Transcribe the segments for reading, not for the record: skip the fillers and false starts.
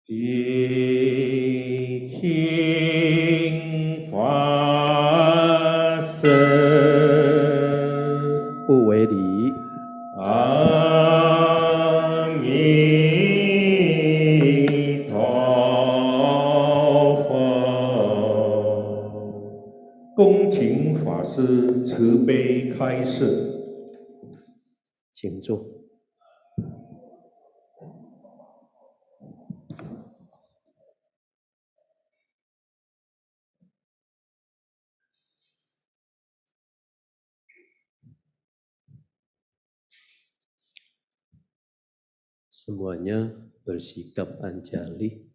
一听法身，不为理。阿弥陀佛。恭请法师慈悲开示。请坐。Semuanya bersikap anjali.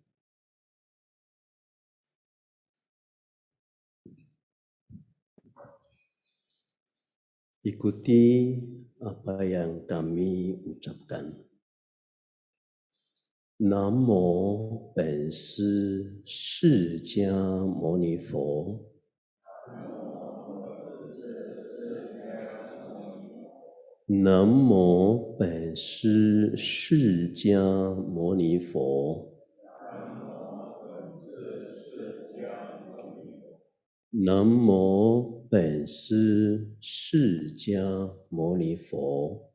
Ikuti apa yang kami ucapkan. Namo 本师释迦牟尼佛。Namo 本师释迦牟尼佛。Namo 本师释迦牟尼佛。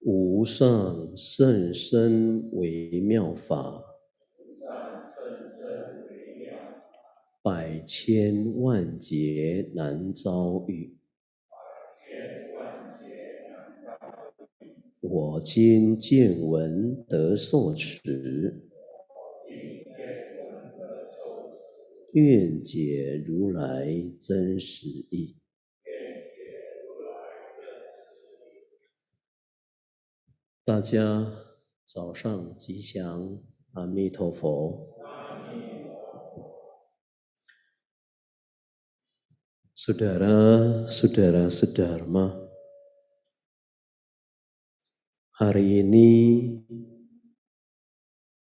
无上甚深微妙法，百千万劫难遭遇。我今见闻得受持，愿解如来真实义。大家早上吉祥，阿弥陀佛。Saudara-saudara sedharma, hari ini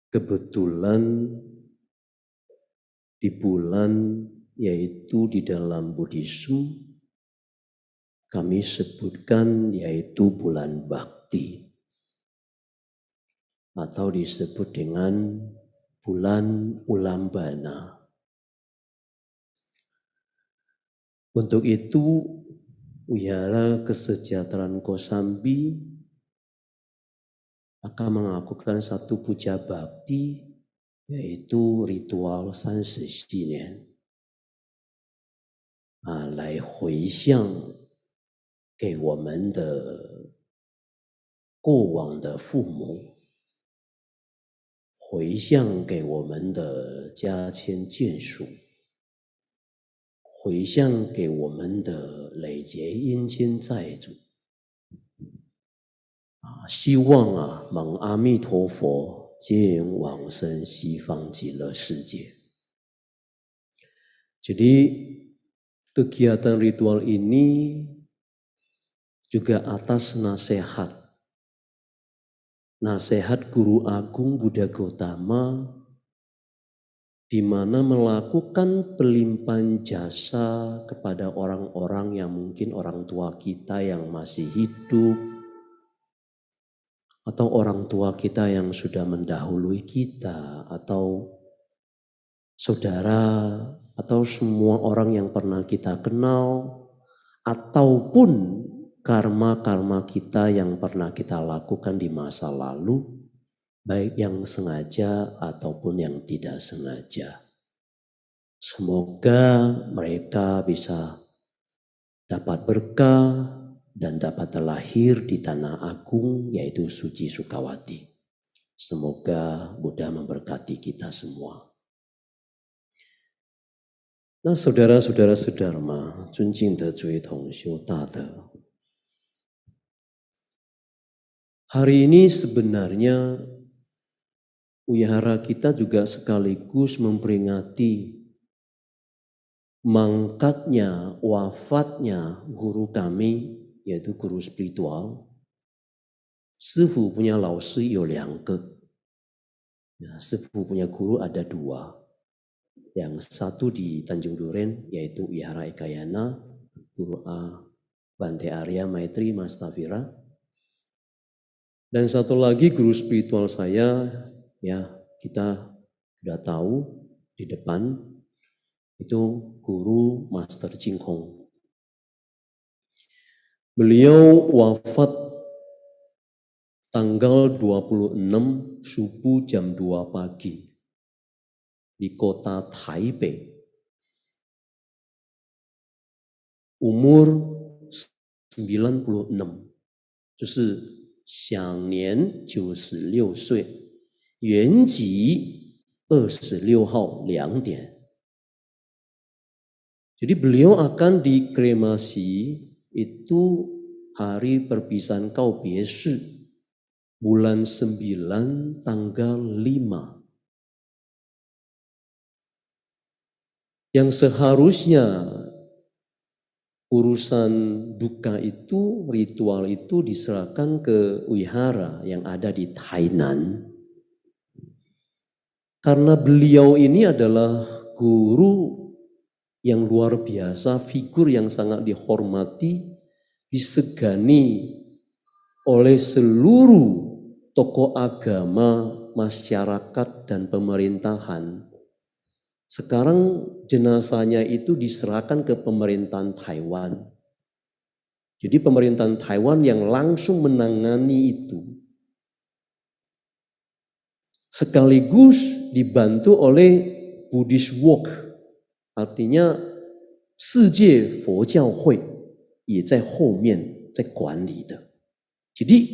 kebetulan di bulan, yaitu di dalam Buddhisme kami sebutkan yaitu bulan Bhakti, atau disebut dengan bulan Ulambana. Untuk itu, Wihara Kesejahteraan Kosambi akan melakukan satu puja bakti, yaitu ritual 30年，来回向给我们的过往的父母，回向给我们的家亲眷属，回向给我们的累劫阴亲债主，希望蒙阿弥陀佛接引往生西方极乐世界。Jadi kegiatan ritual ini juga atas nasihat Guru Agung Buddha Gautama, di mana melakukan pelimpahan jasa kepada orang-orang yang mungkin orang tua kita yang masih hidup, atau orang tua kita yang sudah mendahului kita, atau saudara, atau semua orang yang pernah kita kenal, ataupun karma-karma kita yang pernah kita lakukan di masa lalu, baik yang sengaja ataupun yang tidak sengaja. Semoga mereka bisa dapat berkah dan dapat terlahir di tanah agung, yaitu Suci Sukawati. Semoga Buddha memberkati kita semua. Nah, saudara-saudara sedharma, 尊敬的诸位同修大德， hari ini sebenarnya wihara kita juga sekaligus memperingati mangkatnya, wafatnya guru kami, yaitu guru spiritual. 师父 punya 老师有2个， 师父 punya guru ada 2. Yang satu di Tanjung Duren, yaitu Wihara Ekayana, Guru A. Bante Arya Maitri Mastafira. Dan satu lagi guru spiritual saya, ya kita sudah tahu di depan, itu Guru Master Ching Kong. Beliau wafat tanggal 26 subuh jam 2 pagi di kota Taipei. Umur 96, 就是享年96岁，原籍26号2点。Jadi beliau akan dikremasi itu hari perpisahan Kaobieshi bulan 9 tanggal 5. Yang seharusnya urusan duka itu, ritual itu diserahkan ke wihara yang ada di Tainan. Karena beliau ini adalah guru yang luar biasa, figur yang sangat dihormati, disegani oleh seluruh tokoh agama, masyarakat, dan pemerintahan. Sekarang jenazahnya itu diserahkan ke pemerintahan Taiwan. Jadi pemerintahan Taiwan yang langsung menangani itu. Sekaligus dibantu oleh Buddhist Work, artinya 世界佛教会也在后面在管理的。Jadi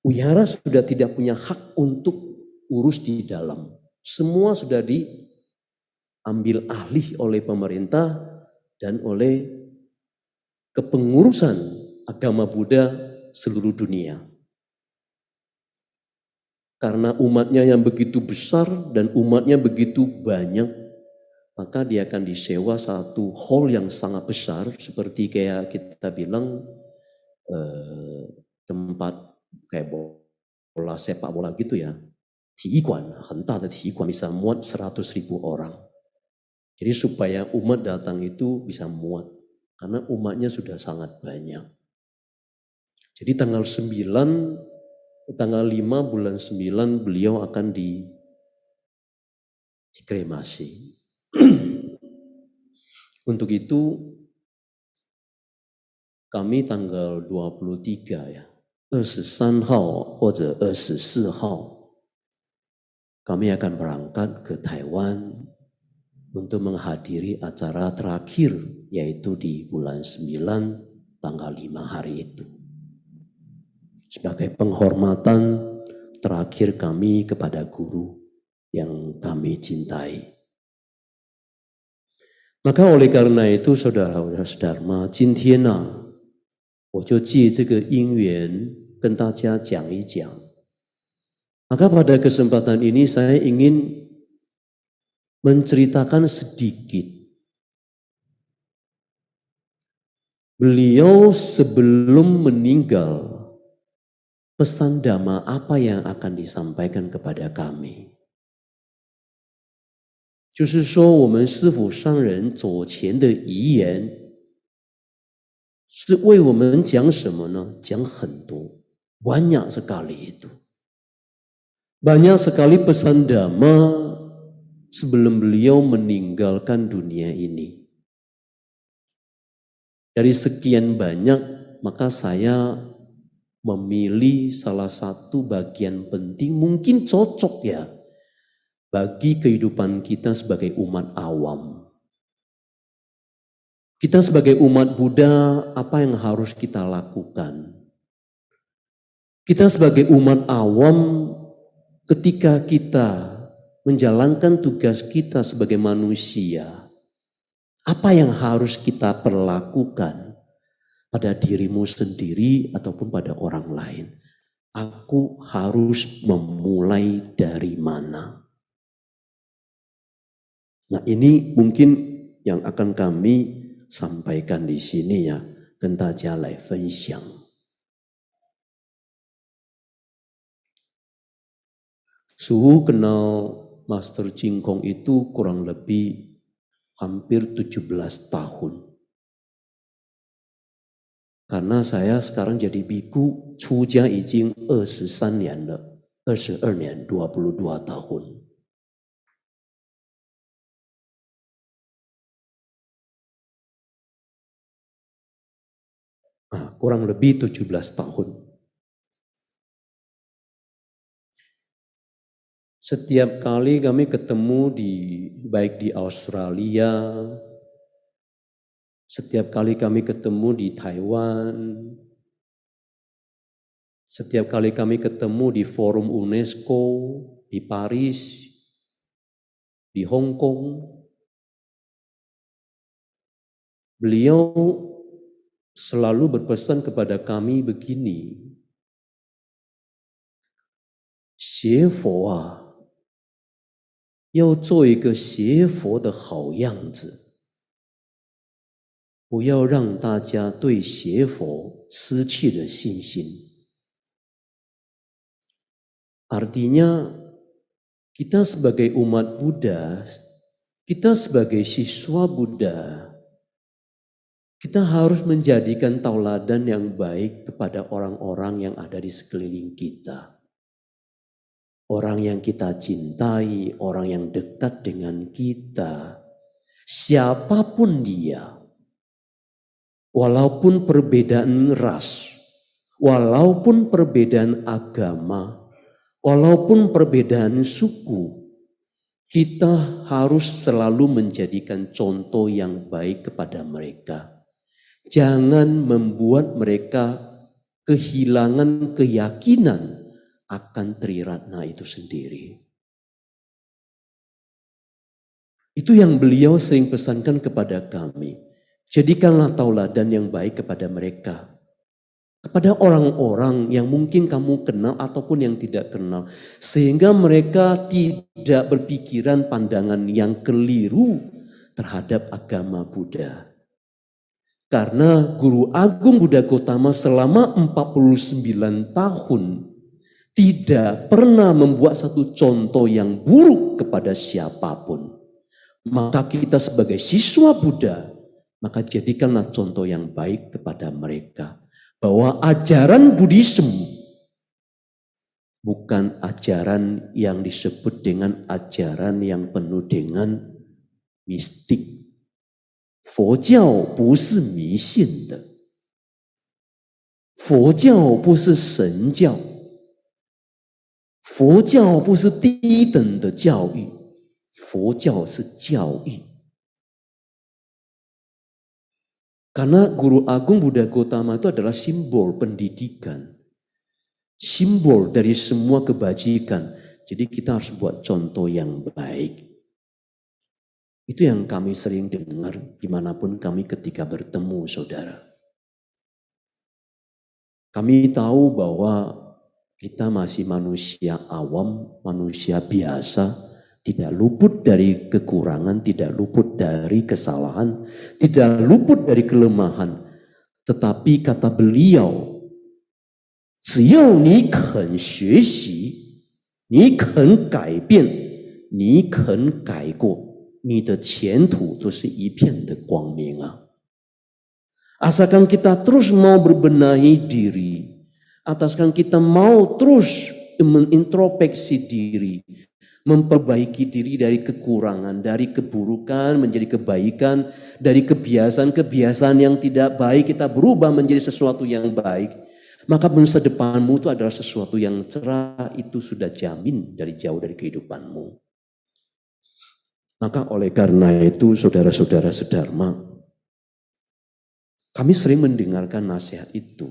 wihara sudah tidak punya hak untuk urus di dalam. Semua sudah diambil alih oleh pemerintah dan oleh kepengurusan agama Buddha seluruh dunia. Karena umatnya yang begitu besar dan umatnya begitu banyak, maka dia akan disewa satu hall yang sangat besar, seperti kayak kita bilang tempat kayak bola sepak bola gitu ya. 体育馆，很大的体育馆 bisa muat 100.000 orang. Jadi supaya umat datang itu bisa muat, karena umatnya sudah sangat banyak. Jadi tanggal 5 bulan 9 beliau akan dikremasi. Untuk itu kami tanggal 23 ya, 23号或者24号 kami akan berangkat ke Taiwan untuk menghadiri acara terakhir, yaitu di bulan 9 tanggal 5 hari itu. Sebagai penghormatan terakhir kami kepada guru yang kami cintai. Maka oleh karena itu saudara-saudara, 今天呢，我就借这个因缘跟大家讲一讲。Maka pada kesempatan ini saya ingin menceritakan sedikit. Beliau sebelum meninggal, pesan Dhamma apa yang akan disampaikan kepada kami? 就是说我们师父上人走前的遗言是为我们讲什么呢？讲很多，banyak sekali itu. Banyak sekali pesan Dhamma sebelum beliau meninggalkan dunia ini. Dari sekian banyak, maka saya memilih salah satu bagian penting, mungkin cocok ya, bagi kehidupan kita sebagai umat awam. Kita sebagai umat Buddha, apa yang harus kita lakukan? Kita sebagai umat awam, ketika kita menjalankan tugas kita sebagai manusia, apa yang harus kita perlakukan pada dirimu sendiri ataupun pada orang lain? Aku harus memulai dari mana? Nah, ini mungkin yang akan kami sampaikan di sini ya, 跟大家来分享。Suhu kenal Master Ching Kong itu kurang lebih hampir 17 tahun. Karena saya sekarang jadi biku, 出家已经23年了，22年，22 tahun. Kurang lebih 17 tahun. Setiap kali kami ketemu baik di Australia, setiap kali kami ketemu di Taiwan, setiap kali kami ketemu di forum UNESCO, di Paris, di Hong Kong, beliau selalu berpesan kepada kami begini, 学佛啊，要做一个学佛的好样子，不要让大家对学佛失去了信心。Artinya, kita sebagai umat Buddha, kita sebagai siswa Buddha, kita harus menjadikan tauladan yang baik kepada orang-orang yang ada di sekeliling kita. Orang yang kita cintai, orang yang dekat dengan kita, siapapun dia, walaupun perbedaan ras, walaupun perbedaan agama, walaupun perbedaan suku, kita harus selalu menjadikan contoh yang baik kepada mereka. Jangan membuat mereka kehilangan keyakinan akan Triratna itu sendiri. Itu yang beliau sering pesankan kepada kami. Jadikanlah tauladan yang baik kepada mereka. Kepada orang-orang yang mungkin kamu kenal ataupun yang tidak kenal. Sehingga mereka tidak berpikiran pandangan yang keliru terhadap agama Buddha. Karena Guru Agung Buddha Gautama selama 49 tahun tidak pernah membuat satu contoh yang buruk kepada siapapun. Maka kita sebagai siswa Buddha, maka jadikanlah contoh yang baik kepada mereka. Bahwa ajaran Buddhisme bukan ajaran yang disebut dengan ajaran yang penuh dengan mistik. 佛教不是迷信的，佛教不是神教，佛教不是低等的教育，佛教是教育。Karena Guru Agung Buddha Gautama itu adalah simbol pendidikan, simbol dari semua kebajikan. Jadi kita harus buat contoh yang baik. Itu yang kami sering dengar dimanapun kami ketika bertemu saudara. Kami tahu bahwa kita masih manusia awam, manusia biasa, tidak luput dari kekurangan, tidak luput dari kesalahan, tidak luput dari kelemahan. Tetapi kata beliau, 只要你肯学习，你肯改变，你肯改过，你的前途都是一片的光明啊。Asalkan kita terus mau berbenahi diri, asalkan kita mau terus mengintrospeksi diri, memperbaiki diri dari kekurangan, dari keburukan menjadi kebaikan, dari kebiasaan-kebiasaan yang tidak baik kita berubah menjadi sesuatu yang baik, maka masa depanmu itu adalah sesuatu yang cerah, itu sudah jamin dari jauh dari kehidupanmu. Maka oleh karena itu saudara-saudara sedharma, kami sering mendengarkan nasihat itu.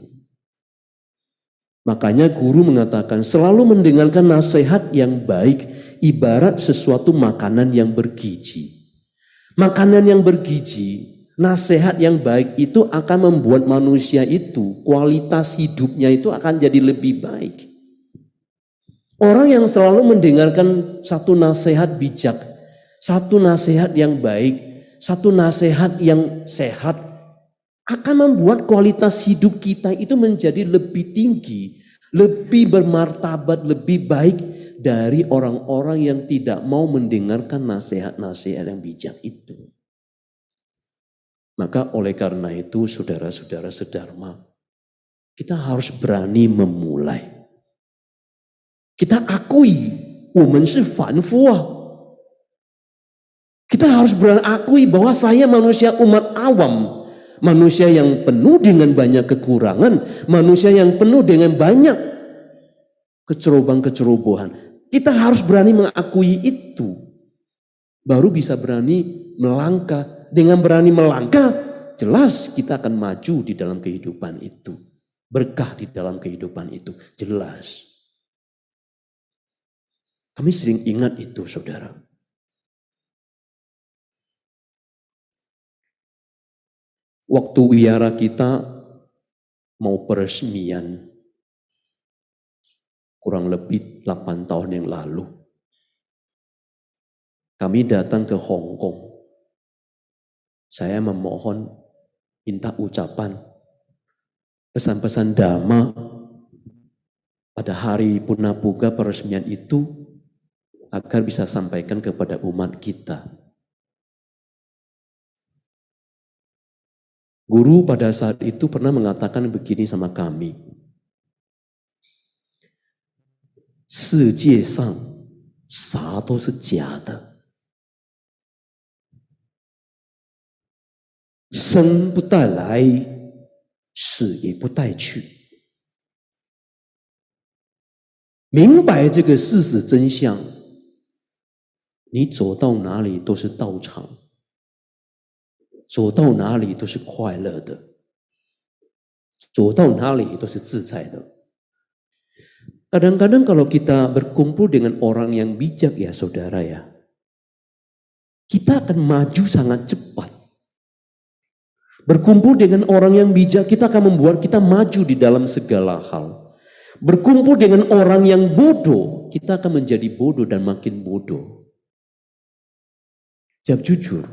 Makanya guru mengatakan selalu mendengarkan nasihat yang baik ibarat sesuatu makanan yang bergizi. Makanan yang bergizi, nasihat yang baik itu akan membuat manusia itu, kualitas hidupnya itu akan jadi lebih baik. Orang yang selalu mendengarkan satu nasihat bijak, satu nasihat yang baik, satu nasihat yang sehat, akan membuat kualitas hidup kita itu menjadi lebih tinggi, lebih bermartabat, lebih baik dari orang-orang yang tidak mau mendengarkan nasihat-nasihat yang bijak itu. Maka oleh karena itu saudara-saudara sedharma, kita harus berani memulai. Kita akui, 我们是凡夫啊. Kita harus berani akui bahwa saya manusia umat awam. Manusia yang penuh dengan banyak kekurangan. Manusia yang penuh dengan banyak kecerobohan-kecerobohan. Kita harus berani mengakui itu. Baru bisa berani melangkah. Dengan berani melangkah, jelas kita akan maju di dalam kehidupan itu. Berkah di dalam kehidupan itu, jelas. Kami sering ingat itu, saudara. Waktu wihara kita mau peresmian, kurang lebih 8 tahun yang lalu, kami datang ke Hong Kong. Saya memohon, minta ucapan, pesan-pesan Dhamma pada hari Purnabuga peresmian itu agar bisa sampaikan kepada umat kita. Guru pada saat itu pernah mengatakan begini sama kami. 世界上啥都是假的，生不带来，死也不带去。明白这个事实真相，你走到哪里都是道场，走到哪里都是快乐的，走到哪里都是自在的。Kadang-kadang kalau kita berkumpul dengan orang yang bijak ya saudara ya, kita akan maju sangat cepat. Berkumpul dengan orang yang bijak, kita akan membuat kita maju di dalam segala hal. Berkumpul dengan orang yang bodoh, kita akan menjadi bodoh dan makin bodoh. Jawab jujur.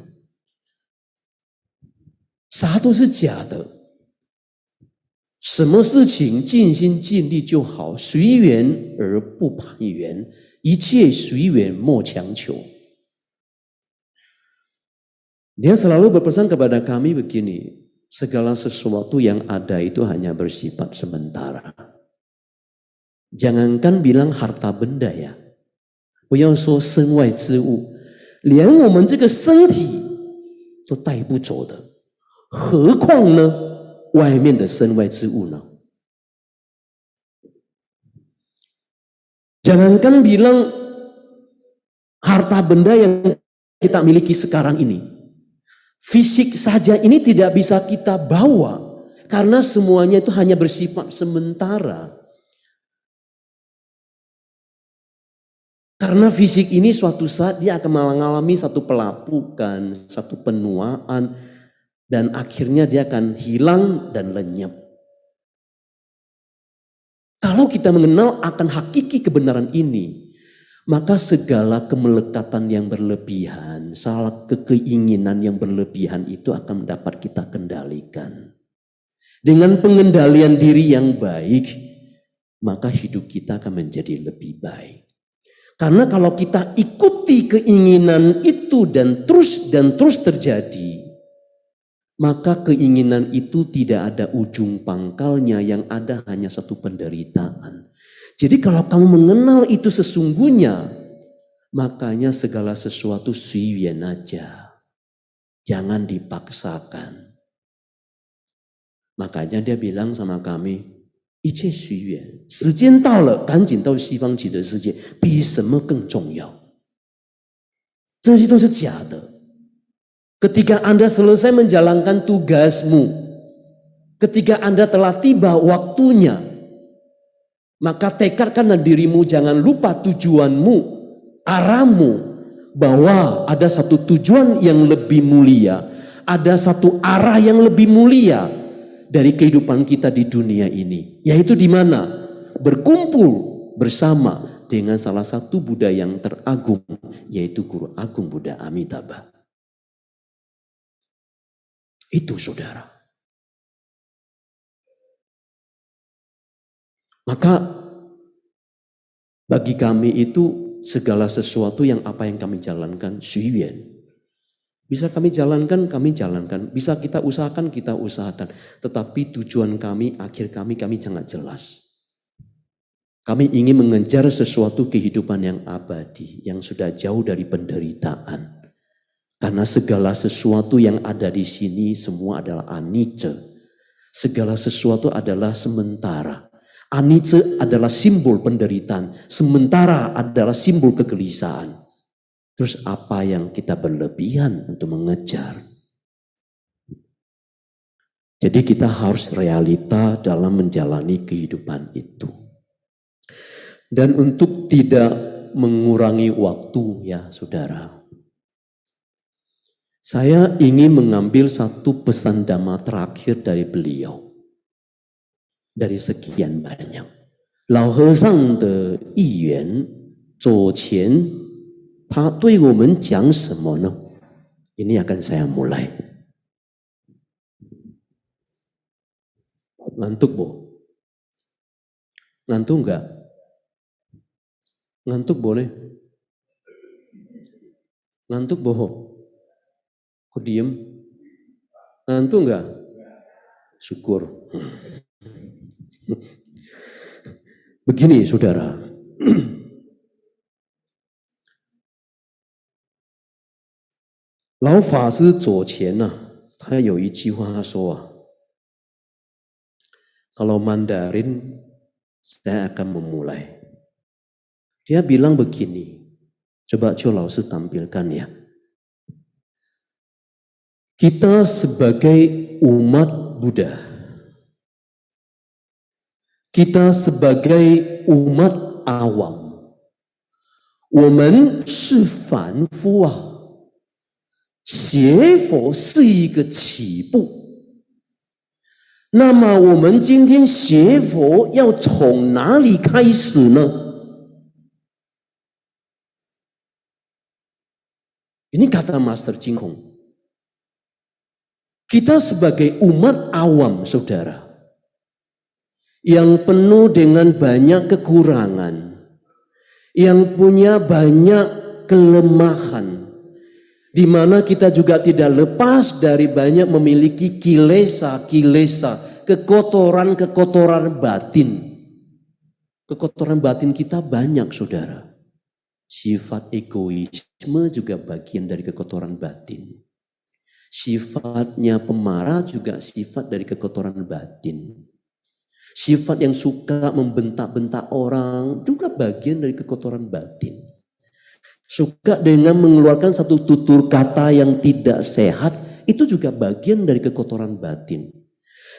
啥都是假的，什么事情尽心尽力就好，随缘而不攀缘，一切随缘莫强求。Dia selalu berpesan kepada kami begini, segala sesuatu yang ada itu hanya bersifat sementara. Jangankan bilang harta benda ya, 不要说身外之物，连我们这个身体都带不走的。何况呢，外面的身外之物呢？ Jangankan bilang harta benda yang kita miliki sekarang ini. Fisik saja ini tidak bisa kita bawa. Karena semuanya itu hanya bersifat sementara. Karena fisik ini suatu saat dia akan mengalami satu pelapukan, satu penuaan. Dan akhirnya dia akan hilang dan lenyap. Kalau kita mengenal akan hakiki kebenaran ini, maka segala kemelekatan yang berlebihan, salah keinginan yang berlebihan itu akan dapat kita kendalikan. Dengan pengendalian diri yang baik, maka hidup kita akan menjadi lebih baik. Karena kalau kita ikuti keinginan itu dan terus terjadi, maka keinginan itu tidak ada ujung pangkalnya, yang ada hanya satu penderitaan. Jadi kalau kamu mengenal itu sesungguhnya, makanya segala sesuatu suiyan aja. Jangan dipaksakan. Makanya dia bilang sama kami, 一切随缘，时间到了，赶紧到西方极乐世界，比什么更重要。这些都是假的。 Ketika Anda selesai menjalankan tugasmu, ketika Anda telah tiba waktunya, maka tekadkanlah dirimu, jangan lupa tujuanmu, arahmu, bahwa ada satu tujuan yang lebih mulia, ada satu arah yang lebih mulia dari kehidupan kita di dunia ini, yaitu di mana? Berkumpul bersama dengan salah satu Buddha yang teragung, yaitu Guru Agung Buddha Amitabha. Itu saudara. Maka bagi kami itu segala sesuatu yang apa yang kami jalankan suiyan. Bisa kami jalankan, kami jalankan. Bisa kita usahakan, kita usahakan. Tetapi tujuan kami, akhir kami sangat jelas. Kami ingin mengejar sesuatu kehidupan yang abadi, yang sudah jauh dari penderitaan. Karena segala sesuatu yang ada di sini semua adalah anicca. Segala sesuatu adalah sementara. Anicca adalah simbol penderitaan, sementara adalah simbol kegelisahan. Terus apa yang kita berlebihan untuk mengejar? Jadi kita harus realita dalam menjalani kehidupan itu. Dan untuk tidak mengurangi waktu ya saudara. Saya ingin mengambil satu pesan dhamma terakhir dari beliau. Dari sekian banyak. Lao Hesang de Yiyuan Zuo Qian 他对我们讲什么呢? Ini akan saya mulai. Ngantuk, Bu? Ngantuk enggak? Ngantuk boleh? Ngantuk bohong? Kok diem? Ngantuk enggak? Syukur. Begini saudara. Lao Fa Shi Zuo Qian他有一句话他说kalau Mandarin saya akan memulai. Dia bilang begini, coba Lao Shi tampilkan ya. Kita sebagai umat Buddha, kita sebagai umat awam, 我们是凡夫学佛是一个起步，那么我们今天学佛要从哪里开始呢？ Ini kata Master Ching Hong. Kita sebagai umat awam saudara, yang penuh dengan banyak kekurangan, yang punya banyak kelemahan, di mana kita juga tidak lepas dari banyak memiliki kilesa-kilesa, kekotoran-kekotoran batin. Kekotoran batin kita banyak saudara. Sifat egoisme juga bagian dari kekotoran batin. Sifatnya pemarah juga sifat dari kekotoran batin. Sifat yang suka membentak-bentak orang juga bagian dari kekotoran batin. Suka dengan mengeluarkan satu tutur kata yang tidak sehat, itu juga bagian dari kekotoran batin.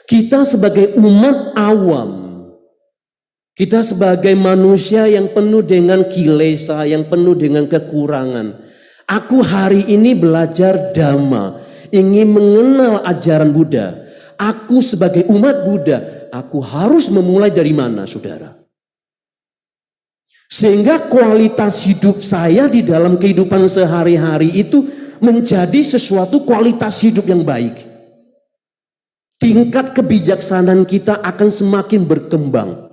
Kita sebagai umat awam, kita sebagai manusia yang penuh dengan kilesa, yang penuh dengan kekurangan. Aku hari ini belajar Dhamma, ingin mengenal ajaran Buddha. Aku sebagai umat Buddha, aku harus memulai dari mana saudara? Sehingga kualitas hidup saya di dalam kehidupan sehari-hari itu menjadi sesuatu kualitas hidup yang baik. Tingkat kebijaksanaan kita akan semakin berkembang.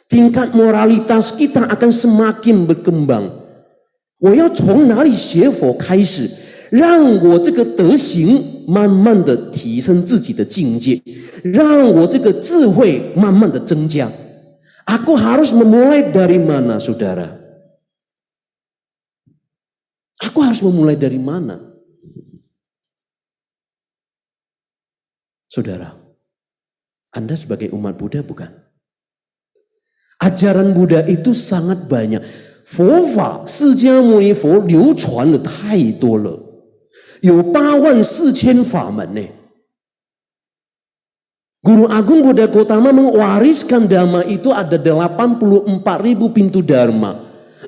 Tingkat moralitas kita akan semakin berkembang. 我要从哪里学佛开始，让我这个德行慢慢的提升自己的境界，让我这个智慧慢慢的增加。 Aku harus memulai dari mana, saudara? Aku harus memulai dari mana? Saudara, Anda sebagai umat Buddha bukan? Ajaran Buddha itu sangat banyak. 佛法释迦牟尼佛流传的太多了，有84000法门呢。 Guru Agung Buddha Gautama mewariskan Dhamma itu ada 84.000 pintu Dharma.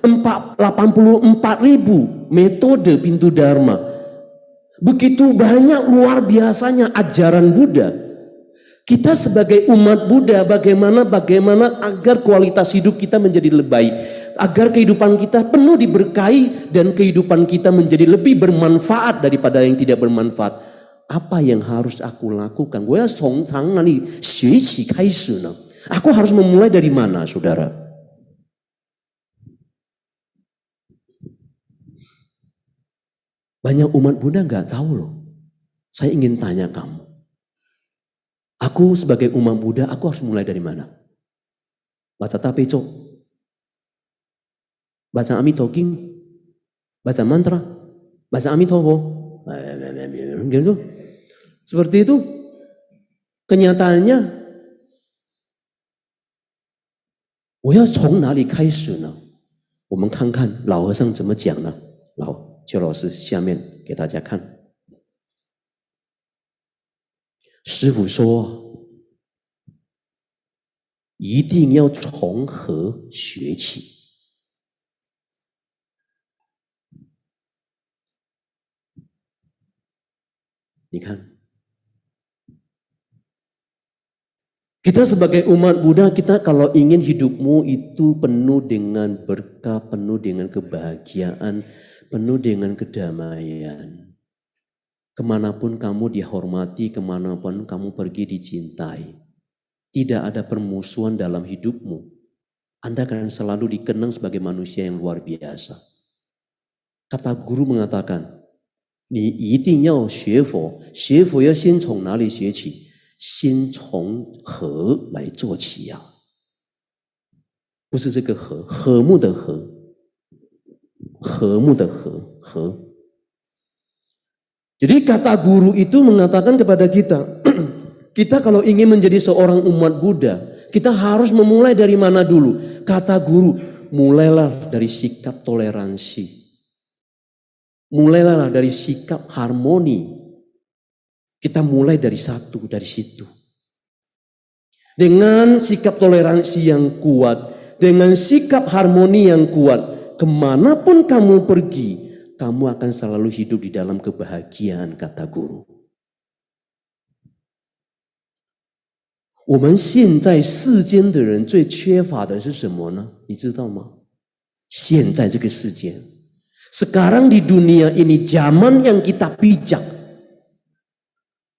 84.000 metode pintu Dharma. Begitu banyak luar biasanya ajaran Buddha. Kita sebagai umat Buddha bagaimana agar kualitas hidup kita menjadi lebih baik. Agar kehidupan kita penuh diberkahi dan kehidupan kita menjadi lebih bermanfaat daripada yang tidak bermanfaat. Apa yang harus aku lakukan? Aku harus memulai dari mana, saudara? Banyak umat Buddha nggak tahu loh. Saya ingin tanya kamu. Aku sebagai umat Buddha, aku harus mulai dari mana? Baca Tapeco, baca Amito King, baca mantra, baca Amitobo, gitu. Seperti itu. Kenyataannya, 我要从哪里开始呢？我们看看老和尚怎么讲呢？邱老师下面给大家看。师父说，一定要从和学起。你看。Kita sebagai umat Buddha, kita kalau ingin hidupmu itu penuh dengan berkah, penuh dengan kebahagiaan, penuh dengan kedamaian. Kemanapun kamu dihormati, kemanapun kamu pergi dicintai. Tidak ada permusuhan dalam hidupmu. Anda akan selalu dikenang sebagai manusia yang luar biasa. Kata guru mengatakan, 你一定要学佛，学佛要先从哪里学起？ 先从和来做起呀，不是这个和，和睦的和，和睦的和。Jadi kata guru itu mengatakan kepada kita, kita kalau ingin menjadi seorang umat Buddha, kita harus memulai dari mana dulu? Kata guru, mulailah dari sikap toleransi. Mulailah dari sikap harmoni. Kita mulai dari situ. Dengan sikap toleransi yang kuat, dengan sikap harmoni yang kuat, kemanapun kamu pergi, kamu akan selalu hidup di dalam kebahagiaan, kata guru. 我们现在世间的人最缺乏的是什么呢？你知道吗？现在这个世界， sekarang di dunia ini zaman yang kita pijak.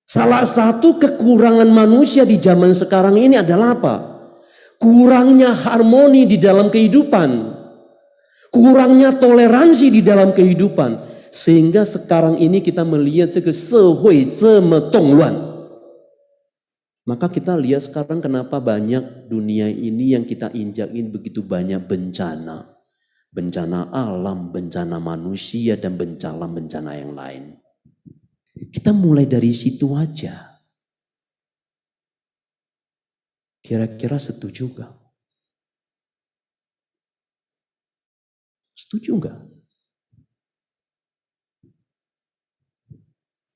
Salah satu kekurangan manusia di zaman sekarang ini adalah apa? Kurangnya harmoni di dalam kehidupan. Kurangnya toleransi di dalam kehidupan. Sehingga sekarang ini kita melihat社会这么动乱. Maka kita lihat sekarang kenapa banyak dunia ini yang kita injakin begitu banyak bencana. Bencana alam, bencana manusia, dan bencana yang lain. Kita mulai dari situ aja. Kira-kira setuju gak? Setuju gak?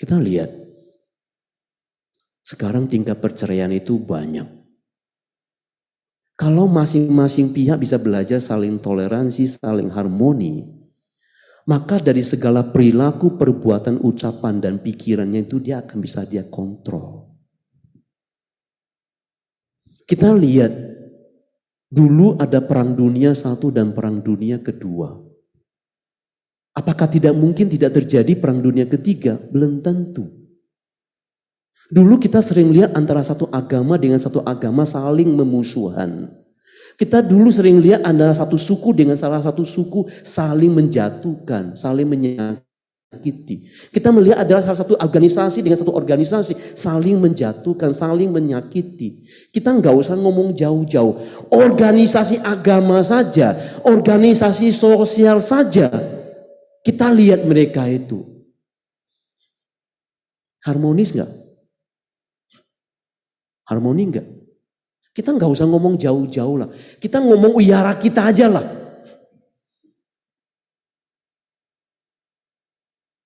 Kita lihat. Sekarang tingkat perceraian itu banyak. Kalau masing-masing pihak bisa belajar saling toleransi, saling harmoni, maka dari segala perilaku, perbuatan, ucapan, dan pikirannya itu dia akan bisa dia kontrol. Kita lihat, dulu ada perang dunia 1 dan perang dunia kedua. Apakah tidak mungkin tidak terjadi perang dunia ketiga? Belum tentu. Dulu kita sering lihat antara satu agama dengan satu agama saling memusuhan. Kita dulu sering lihat antara satu suku dengan salah satu suku saling menjatuhkan, saling menyakiti. Kita melihat adalah salah satu organisasi dengan satu organisasi saling menjatuhkan, saling menyakiti. Kita nggak usah ngomong jauh-jauh. Organisasi agama saja, organisasi sosial saja. Kita lihat mereka itu. Harmonis nggak? Harmoni nggak? Kita nggak usah ngomong jauh-jauh lah. Kita ngomong wihara kita aja lah.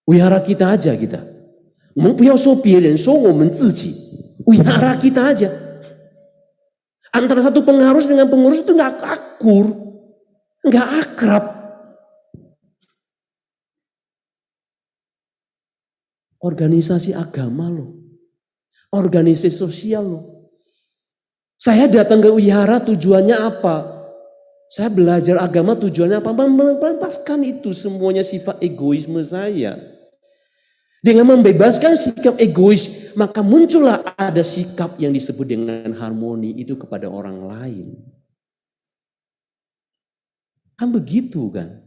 Wihara kita aja kita. 我们不要说别人，说我们自己。Wihara kita aja. Antara satu pengurus dengan pengurus itu nggak akur, nggak akrab. Organisasi agama loh, organisasi sosial loh. Saya datang ke wihara tujuannya apa? Saya belajar agama tujuannya apa? Melepaskan itu semuanya sifat egoisme saya. Dengan membebaskan sikap egois, maka muncullah ada sikap yang disebut dengan harmoni itu kepada orang lain. Kan begitu kan?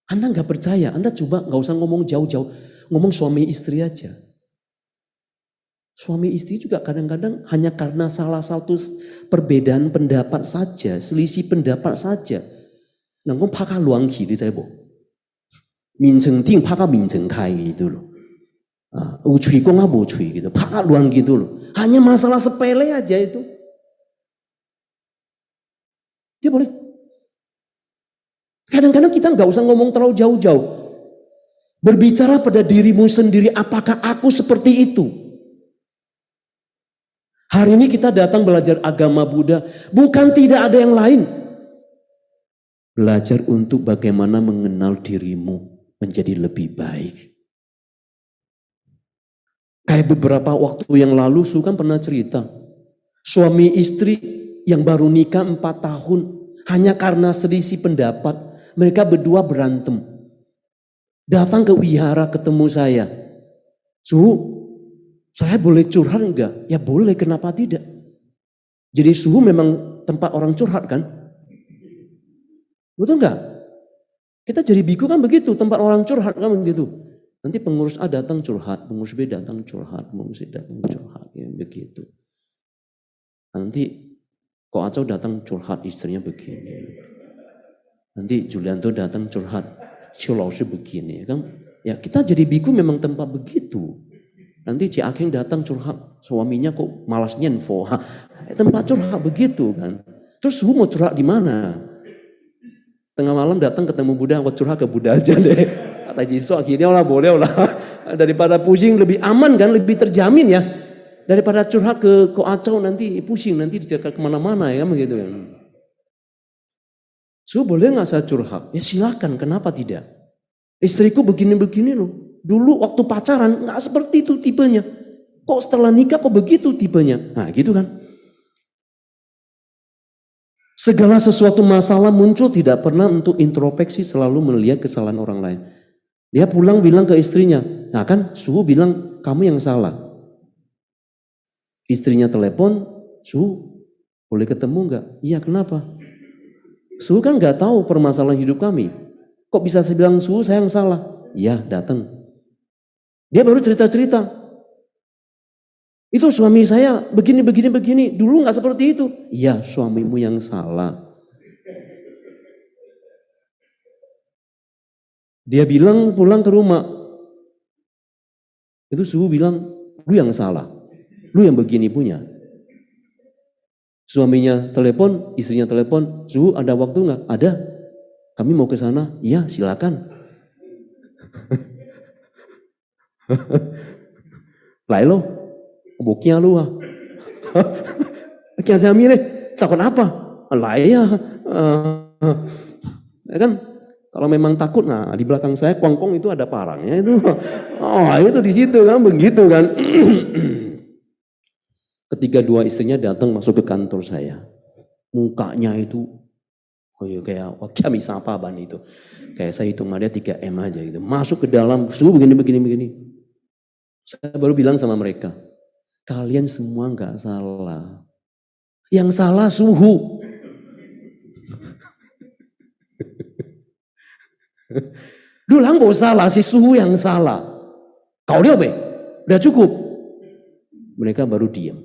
Anda nggak percaya, Anda coba nggak usah ngomong jauh-jauh, ngomong suami istri aja. Suami istri juga kadang-kadang hanya karena salah satu perbedaan pendapat saja, selisih pendapat saja. Nangkong paka luang kiri saya bo, minjeng ting paka minjeng kai gitu loh. Ucui kok nggak bocui gitu, paka luang gitu loh. Hanya masalah sepele aja itu. Dia boleh. Kadang-kadang kita nggak usah ngomong terlalu jauh-jauh. Berbicara pada dirimu sendiri, apakah aku seperti itu? Hari ini kita datang belajar agama Buddha, bukan tidak ada yang lain. Belajar untuk bagaimana mengenal dirimu menjadi lebih baik. Kayak beberapa waktu yang lalu, Su kan pernah cerita. Suami istri yang baru nikah 4 tahun, hanya karena selisih pendapat, mereka berdua berantem. Datang ke wihara ketemu saya. Su, saya boleh curhat enggak? Ya boleh, kenapa tidak? Jadi suhu memang tempat orang curhat kan? Betul enggak? Kita jadi biku kan begitu, tempat orang curhat kan begitu. Nanti pengurus A datang curhat, pengurus B datang curhat, pengurus C datang curhat, ya begitu. Nanti Ko Acau datang curhat istrinya begini. Nanti Julianto datang curhat, Xiu Laoshi begini. Kan? Ya kita jadi biku memang tempat begitu. Nanti Ci Akheng datang curhat, suaminya kok malas nyenfo. Tempat curhat begitu kan. Terus Su mau curhat di mana? Tengah malam datang ketemu Buddha, aku curhat ke Buddha aja deh. Kata Jisoo akhirnya lah boleh lah. Daripada pusing lebih aman kan, lebih terjamin ya. Daripada curhat ke Ko Acau nanti pusing, nanti dijaga kemana-mana ya begitu kan. Su boleh nggak saya curhat? Ya silakan, kenapa tidak? Istriku begini-begini loh. Dulu waktu pacaran nggak seperti itu tipenya. Kok setelah nikah kok begitu tipenya? Nah gitu kan. Segala sesuatu masalah muncul tidak pernah untuk introspeksi, selalu melihat kesalahan orang lain. Dia pulang bilang ke istrinya, nah kan Su bilang kamu yang salah. Istrinya telepon, Su boleh ketemu enggak? Iya kenapa? Su kan enggak tahu permasalahan hidup kami. Kok bisa saya bilang Su saya yang salah? Iya datang. Dia baru cerita-cerita. Itu suami saya begini. Dulu enggak seperti itu. Iya suamimu yang salah. Dia bilang pulang ke rumah. Itu Su bilang lu yang salah. Lu yang begini punya. Suaminya telepon, istrinya telepon, Su ada waktu nggak? Ada. Kami mau ke sana. Iya silakan. Lai lo, buknya lu ah. Kian saya milih, takut apa? Lai ya. Ya kan? Kalau memang takut, nah di belakang saya kongkong itu ada parangnya itu. Oh itu di situ kan, begitu kan. Ketika dua istrinya datang masuk ke kantor saya, mukanya itu, oh iya kayak kami sapa ban itu, kayak saya hitung dia 3M aja gitu, masuk ke dalam, Su begini. Saya baru bilang sama mereka, kalian semua nggak salah, yang salah suhu. Dulang nggak salah, si suhu yang salah. Kau lihat be, udah cukup. Mereka baru diam.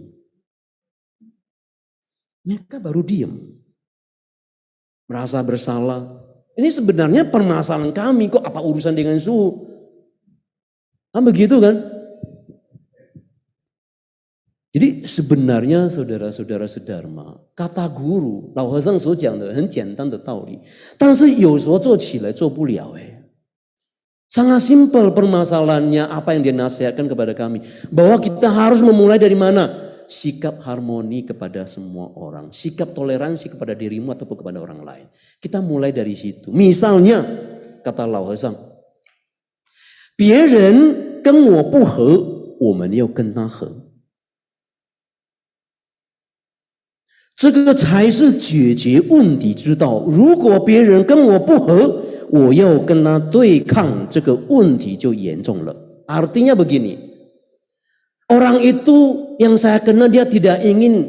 Merasa bersalah. Ini sebenarnya permasalahan kami, kok apa urusan dengan suhu? Kan begitu kan? Jadi sebenarnya saudara-saudara sedharma, kata guru, Lao和尚所讲的很简单的道理，但是有时候做起来做不了Sangat simpel permasalahannya apa yang dia nasihatkan kepada kami. Bahwa kita harus memulai dari mana? Sikap harmoni kepada semua orang. Sikap toleransi kepada dirimu ataupun kepada orang lain. Kita mulai dari situ. Misalnya, kata Lao和尚, 别人跟我不合，我们要跟他合。这个才是解决问题之道。如果别人跟我不合，我要跟他对抗，这个问题就严重了。Artinya begini, orang itu yang saya kenal dia tidak ingin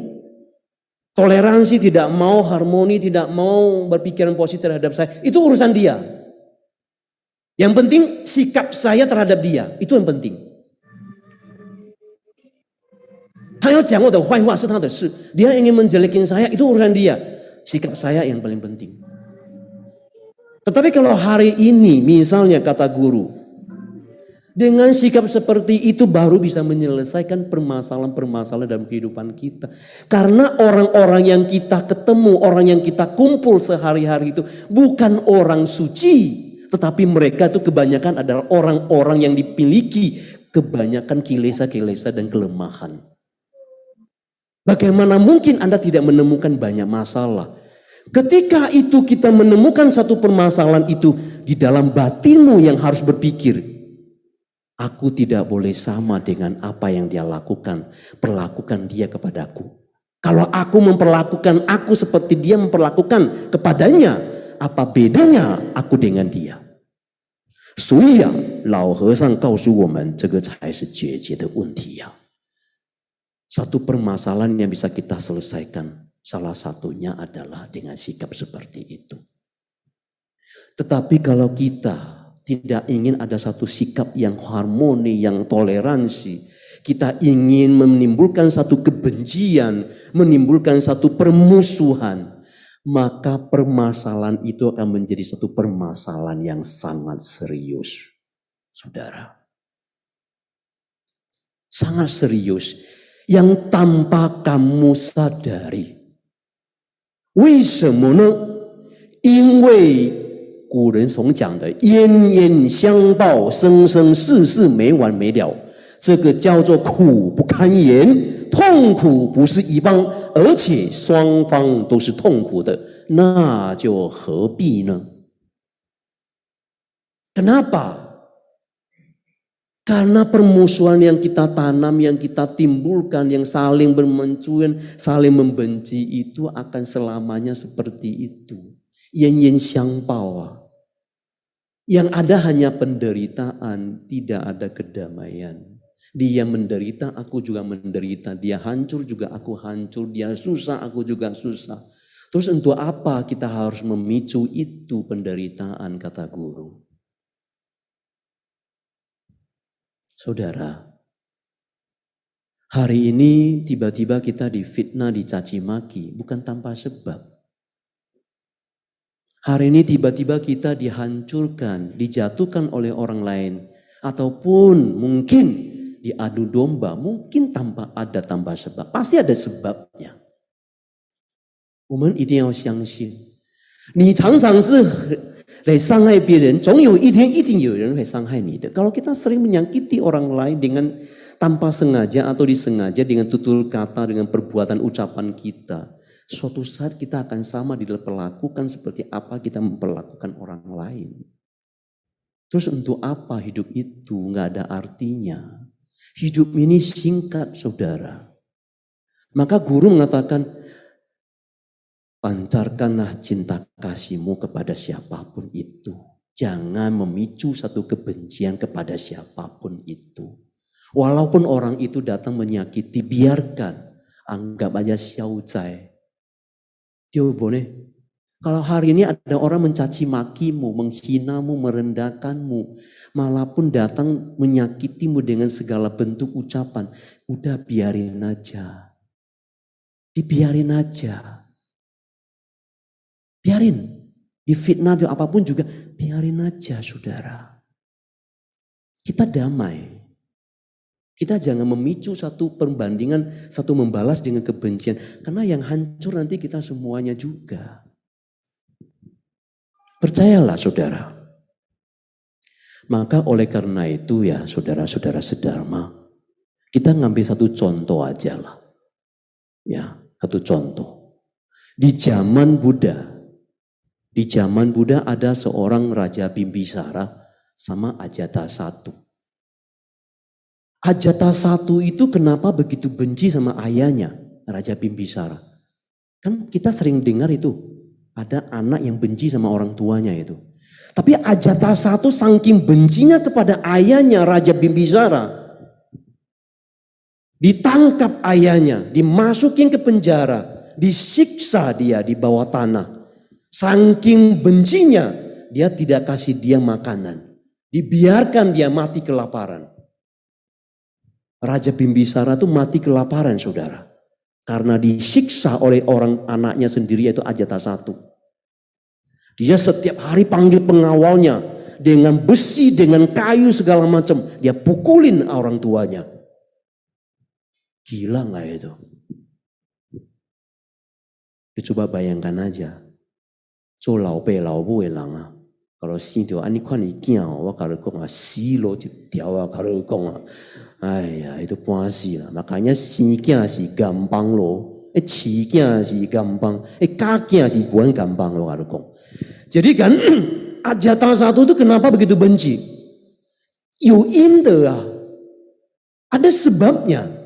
toleransi, tidak mau harmoni, tidak mau berpikiran positif terhadap saya. Itu urusan dia. Yang penting sikap saya terhadap dia, itu yang penting. 他要讲我的坏话是他的事, dia ingin menjelekin saya, itu urusan dia. Sikap saya yang paling penting. Tetapi kalau hari ini misalnya kata guru, dengan sikap seperti itu baru bisa menyelesaikan permasalahan-permasalahan dalam kehidupan kita. Karena orang-orang yang kita ketemu, orang yang kita kumpul sehari-hari itu bukan orang suci. Tetapi mereka itu kebanyakan adalah orang-orang yang dimiliki kebanyakan kilesa-kilesa dan kelemahan. Bagaimana mungkin Anda tidak menemukan banyak masalah? Ketika itu kita menemukan satu permasalahan itu di dalam batinmu yang harus berpikir, aku tidak boleh sama dengan apa yang dia lakukan, perlakukan dia kepadaku. Kalau aku memperlakukan aku seperti dia memperlakukan kepadanya, apa bedanya aku dengan dia? 所以啊，老和尚告诉我们，这个才是解决的问题呀。Satu permasalahan yang bisa kita selesaikan, salah satunya adalah dengan sikap seperti itu. Tetapi kalau kita tidak ingin ada satu sikap yang harmoni, yang toleransi, kita ingin menimbulkan satu kebencian, menimbulkan satu permusuhan, maka permasalahan itu akan menjadi satu permasalahan yang sangat serius, saudara. Sangat serius. Yang tanpa kamu sadari. 为什么呢？因为古人所讲的冤冤相报，生生世世没完没了，这个叫做苦不堪言，痛苦不是一般，而且双方都是痛苦的，那就何必呢？ Kenapa? Karena permusuhan yang kita tanam, yang kita timbulkan, yang saling bermencuan, saling membenci itu akan selamanya seperti itu. Yin yin xiang bao. Yang ada hanya penderitaan, tidak ada kedamaian. Dia menderita, aku juga menderita. Dia hancur juga aku hancur. Dia susah, aku juga susah. Terus untuk apa kita harus memicu itu penderitaan, kata guru. Saudara, hari ini tiba-tiba kita difitnah, dicaci maki, bukan tanpa sebab. Hari ini tiba-tiba kita dihancurkan, dijatuhkan oleh orang lain, ataupun mungkin diadu domba, mungkin tanpa sebab. Pasti ada sebabnya. 我们一定要相信，你常常是 来伤害别人，总有一天一定有人会伤害你的。Kalau kita sering menyakiti orang lain dengan tanpa sengaja atau disengaja dengan tutur kata, dengan perbuatan ucapan kita, suatu saat kita akan sama diperlakukan seperti apa kita memperlakukan orang lain. Terus untuk apa hidup itu? Nggak ada artinya. Hidup ini singkat, saudara. Maka guru mengatakan, pancarkanlah cinta kasihmu kepada siapapun itu. Jangan memicu satu kebencian kepada siapapun itu. Walaupun orang itu datang menyakiti, biarkan. Anggap aja xiaozai. Dia boleh. Kalau hari ini ada orang mencaci makimu, menghinamu, merendahkanmu, malah pun datang menyakitimu dengan segala bentuk ucapan, udah biarin aja. Dibiarin aja. Biarin, difitnah atau apapun juga, biarin aja saudara. Kita damai. Kita jangan memicu satu perbandingan, satu membalas dengan kebencian. Karena yang hancur nanti kita semuanya juga. Percayalah saudara. Maka oleh karena itu ya saudara-saudara sedharma, kita ngambil satu contoh aja lah. Ya, satu contoh. Di zaman Buddha ada seorang Raja Bimbisara sama Ajatasattu. Ajatasattu itu kenapa begitu benci sama ayahnya, Raja Bimbisara? Kan kita sering dengar itu, ada anak yang benci sama orang tuanya itu. Tapi Ajatasattu saking bencinya kepada ayahnya Raja Bimbisara, ditangkap ayahnya, dimasukin ke penjara, disiksa dia di bawah tanah. Saking bencinya, dia tidak kasih dia makanan. Dibiarkan dia mati kelaparan. Raja Bimbisara itu mati kelaparan, saudara. Karena disiksa oleh orang anaknya sendiri, yaitu Ajatasattu. Dia setiap hari panggil pengawalnya dengan besi, dengan kayu segala macam. Dia pukulin orang tuanya. Gila nggak itu? Coba bayangkan aja. Zo lao bei lao bu lang ah. Kalau si dia ani kuan ikiao, wa kalau kong si lo jitiao, kalau kong itu puasi lah. Makanya si kia si gampang lo, ci kia si gampang, kakia si bukan gampang lo kalau kong. Jadi kan Ajatasattu itu kenapa begitu benci? Yu inde ah, ada sebabnya.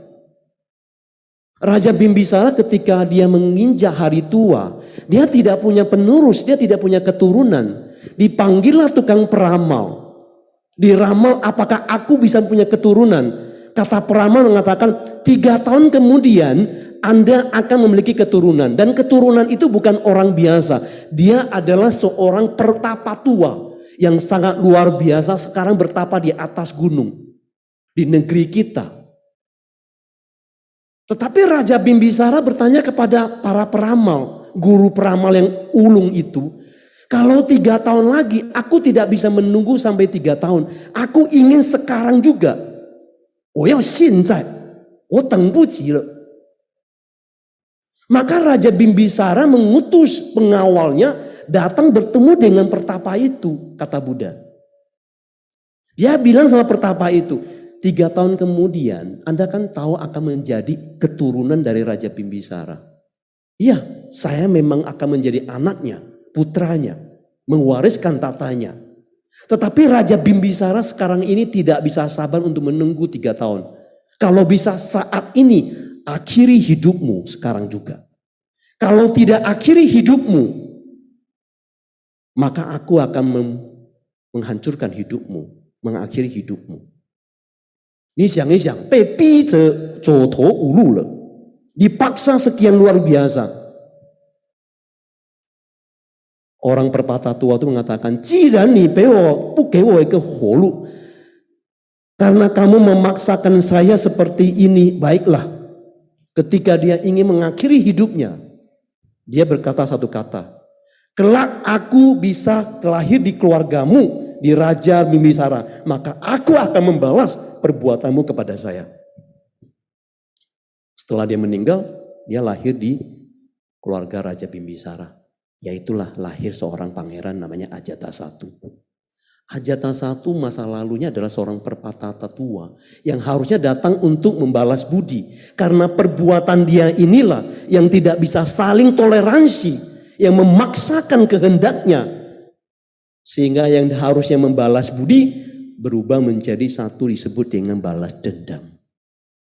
Raja Bimbisara ketika dia menginjak hari tua, dia tidak punya penerus, dia tidak punya keturunan. Dipanggillah tukang peramal. Diramal apakah aku bisa punya keturunan. Kata peramal mengatakan 3 tahun kemudian Anda akan memiliki keturunan. Dan keturunan itu bukan orang biasa. Dia adalah seorang pertapa tua yang sangat luar biasa sekarang bertapa di atas gunung. Di negeri kita. Tetapi Raja Bimbisara bertanya kepada para peramal, guru peramal yang ulung itu, kalau 3 tahun lagi aku tidak bisa menunggu sampai 3 tahun, aku ingin sekarang juga. Maka Raja Bimbisara mengutus pengawalnya datang bertemu dengan pertapa itu, kata Buddha. Dia bilang sama pertapa itu, 3 tahun kemudian Anda kan tahu akan menjadi keturunan dari Raja Bimbisara. Iya, saya memang akan menjadi anaknya, putranya, mewariskan tatanya. Tetapi Raja Bimbisara sekarang ini tidak bisa sabar untuk menunggu 3 tahun. Kalau bisa saat ini, akhiri hidupmu sekarang juga. Kalau tidak akhiri hidupmu, maka aku akan menghancurkan hidupmu, mengakhiri hidupmu. Ni想一想，被逼着走投无路了， dipaksa sekian luar biasa. Orang perpata tua itu mengatakan, 既然你不给我一个活路， karena kamu memaksakan saya seperti ini, baiklah. Ketika dia ingin mengakhiri hidupnya, dia berkata satu kata, kelak aku bisa lahir di keluargamu, di Raja Bimbisara, maka aku akan membalas perbuatanmu kepada saya. Setelah dia meninggal, dia lahir di keluarga Raja Bimbisara. Yaitulah lahir seorang pangeran namanya Ajatasattu. Ajatasattu masa lalunya adalah seorang perpatata tua yang harusnya datang untuk membalas budi. Karena perbuatan dia inilah yang tidak bisa saling toleransi, yang memaksakan kehendaknya. Sehingga yang harusnya membalas budi berubah menjadi satu disebut dengan balas dendam,